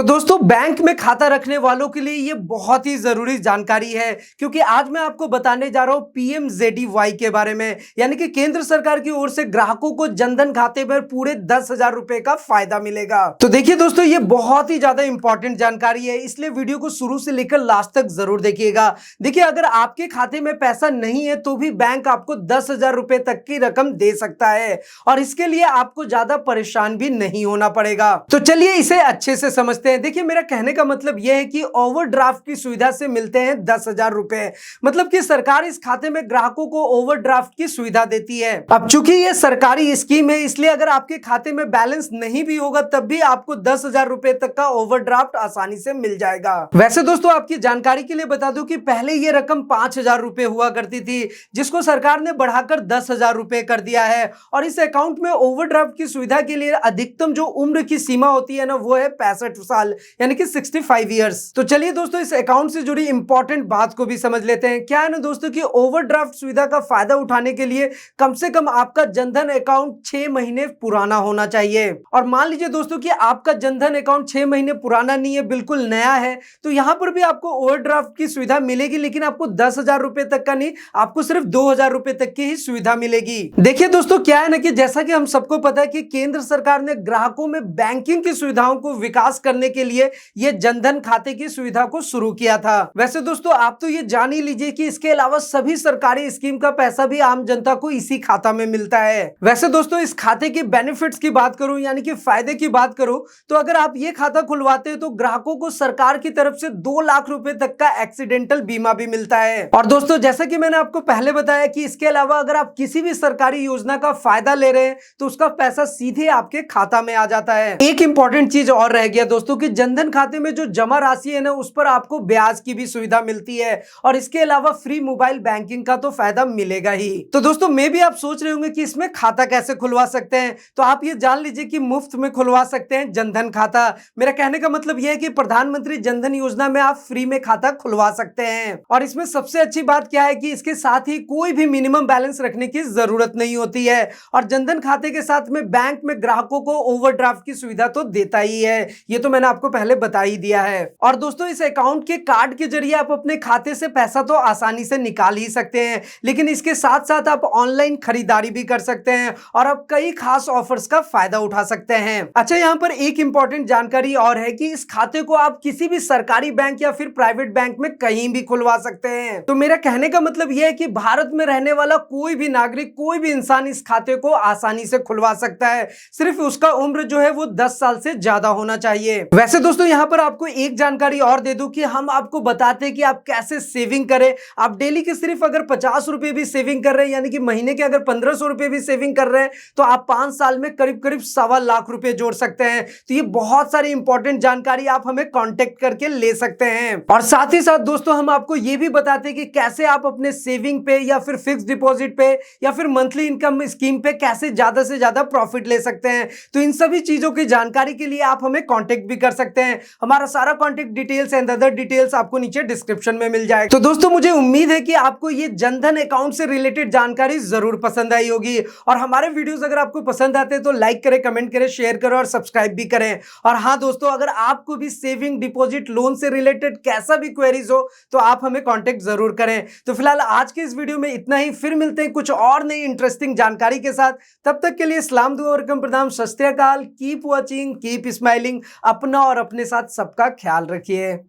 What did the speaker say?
तो दोस्तों बैंक में खाता रखने वालों के लिए ये बहुत ही जरूरी जानकारी है क्योंकि आज मैं आपको बताने जा रहा हूं पीएमजेडीवाई के बारे में, यानी कि केंद्र सरकार की ओर से ग्राहकों को जनधन खाते पर पूरे 10,000 रुपए का फायदा मिलेगा। तो देखिए दोस्तों, ये बहुत ही ज्यादा इंपॉर्टेंट जानकारी है, इसलिए वीडियो को शुरू से लेकर लास्ट तक जरूर देखिएगा। देखिए, अगर आपके खाते में पैसा नहीं है तो भी बैंक आपको 10,000 रुपए तक की रकम दे सकता है और इसके लिए आपको ज्यादा परेशान भी नहीं होना पड़ेगा। तो चलिए इसे अच्छे से समझते हैं। देखिए, मेरा कहने का मतलब यह है कि ओवरड्राफ्ट की सुविधा से मिलते हैं 10,000 रुपए, मतलब कि सरकार इस खाते में ग्राहकों को ओवरड्राफ्ट की सुविधा देती है। अब चूंकि ये सरकारी स्कीम है, इसलिए अगर आपके खाते में बैलेंस नहीं भी होगा तब भी आपको 10,000 रुपए तक का ओवरड्राफ्ट आसानी से मिल जाएगा। वैसे दोस्तों, आपकी जानकारी के लिए बता दूं कि पहले ये रकम 5,000 रुपए हुआ करती थी, जिसको सरकार ने बढ़ाकर 10,000 रुपए कर दिया है। और इस अकाउंट में ओवरड्राफ्ट की सुविधा के लिए अधिकतम जो उम्र की सीमा होती है ना, वो है 65 साल, यानी कि 65 इयर्स। तो चलिए दोस्तों, इस अकाउंट से जुड़ी इंपॉर्टेंट बात को भी समझ लेते हैं। क्या है ना दोस्तों कि ओवरड्राफ्ट सुविधा का फायदा उठाने के लिए कम से कम आपका जनधन अकाउंट 6 महीने पुराना होना चाहिए। और मान लीजिए दोस्तों कि आपका जनधन अकाउंट 6 महीने पुराना नहीं है, बिल्कुल नया है, तो यहां पर भी आपको ओवरड्राफ्ट की सुविधा मिलेगी, लेकिन आपको 10,000 रुपए तक का नहीं, आपको सिर्फ 2,000 रुपए तक की ही सुविधा मिलेगी। देखिए दोस्तों, क्या है ना कि जैसा कि हम सबको पता है कि केंद्र सरकार ने ग्राहकों में बैंकिंग की सुविधाओं को विकास करने के लिए ये जनधन खाते की सुविधा को शुरू किया था। वैसे दोस्तों, आप तो ये जान ही लीजिए कि इसके अलावा सभी सरकारी स्कीम का पैसा भी आम जनता को इसी खाता में मिलता है। वैसे दोस्तों, इस खाते के बेनिफिट्स की बात करूं, यानी कि फायदे की बात करूं, तो अगर आप ये खाता खुलवाते हैं तो ग्राहकों को सरकार की तरफ से 2 लाख रुपए तक का एक्सीडेंटल बीमा भी मिलता है। और दोस्तों, जैसा कि मैंने आपको पहले बताया कि इसके अलावा अगर आप किसी भी सरकारी योजना का फायदा ले रहे हैं तो उसका पैसा सीधे आपके खाता में आ जाता है। एक इंपॉर्टेंट चीज और रह गया दोस्तों कि जनधन खाते में जो जमा राशि है ना, उस पर आपको ब्याज की भी सुविधा मिलती है और इसके अलावा फ्री मोबाइल बैंकिंग का तो फायदा मिलेगा ही। तो दोस्तों, मैं भी आप सोच रहे होंगे कि इसमें खाता कैसे खुलवा सकते हैं, तो आप ये जान लीजिए कि मुफ्त में खुलवा सकते हैं जनधन खाता। मेरा कहने का मतलब यह है कि प्रधानमंत्री जनधन योजना में आप फ्री में खाता खुलवा सकते हैं। और इसमें सबसे अच्छी बात क्या है कि इसके साथ ही कोई भी मिनिमम बैलेंस रखने की जरूरत नहीं होती है और जनधन खाते के साथ में बैंक में ग्राहकों को ओवरड्राफ्ट की सुविधा तो देता ही है, ये तो मैंने आपको पहले बता ही दिया है। और दोस्तों, इस अकाउंट के कार्ड के जरिए आप अपने खाते से पैसा तो आसानी से निकाल ही सकते हैं, लेकिन इसके साथ साथ आप ऑनलाइन खरीदारी भी कर सकते हैं और आप कई खास ऑफर्स का फायदा उठा सकते हैं। अच्छा, यहाँ पर एक इंपॉर्टेंट जानकारी और है कि इस खाते को आप किसी भी सरकारी बैंक या फिर प्राइवेट बैंक में कहीं भी खुलवा सकते हैं। तो मेरा कहने का मतलब यह है कि भारत में रहने वाला कोई भी नागरिक, कोई भी इंसान इस खाते को आसानी से खुलवा सकता है, सिर्फ उसका उम्र जो है वो 10 साल से ज्यादा होना चाहिए। वैसे दोस्तों, यहाँ पर आपको एक जानकारी और दे दूं कि हम आपको बताते हैं कि आप कैसे सेविंग करें। आप डेली के सिर्फ अगर 50 रुपए भी सेविंग कर रहे हैं, यानी कि महीने के अगर 1,500 रुपए भी सेविंग कर रहे हैं, तो आप 5 साल में करीब करीब 1.25 लाख रुपए जोड़ सकते हैं। तो ये बहुत सारी इंपॉर्टेंट जानकारी आप हमें कांटेक्ट करके ले सकते हैं। और साथ ही साथ दोस्तों, हम आपको ये भी बताते हैं कि कैसे आप अपने सेविंग पे या फिर फिक्स डिपॉजिट पे या फिर मंथली इनकम स्कीम पे कैसे ज्यादा से ज्यादा प्रॉफिट ले सकते हैं। तो इन सभी चीजों की जानकारी के लिए आप हमें कांटेक्ट भी कर सकते हैं। हमारा सारा contact details and other details आपको नीचे डिस्क्रिप्शन में मिल जाएगा। तो दोस्तों, मुझे उम्मीद है कि आपको ये जनधन अकाउंट से रिलेटेड जानकारी जरूर पसंद आई होगी और हमारे वीडियोस अगर आपको पसंद आते हैं तो लाइक करें, कमेंट करें, शेयर करें और सब्सक्राइब भी करें। और हाँ दोस्तों, अगर आपको भी सेविंग, डिपॉजिट, लोन से रिलेटेड कैसा भी क्वेरीज हो तो आप हमें कांटेक्ट जरूर करें। तो फिलहाल आज के इस वीडियो में इतना ही, फिर मिलते हैं कुछ और नई इंटरेस्टिंग जानकारी के साथ। तब तक के लिए सलाम, दुआ और प्रणाम, सत श्री अकाल। Keep watching, keep smiling. अपना और अपने साथ सबका ख्याल रखिए।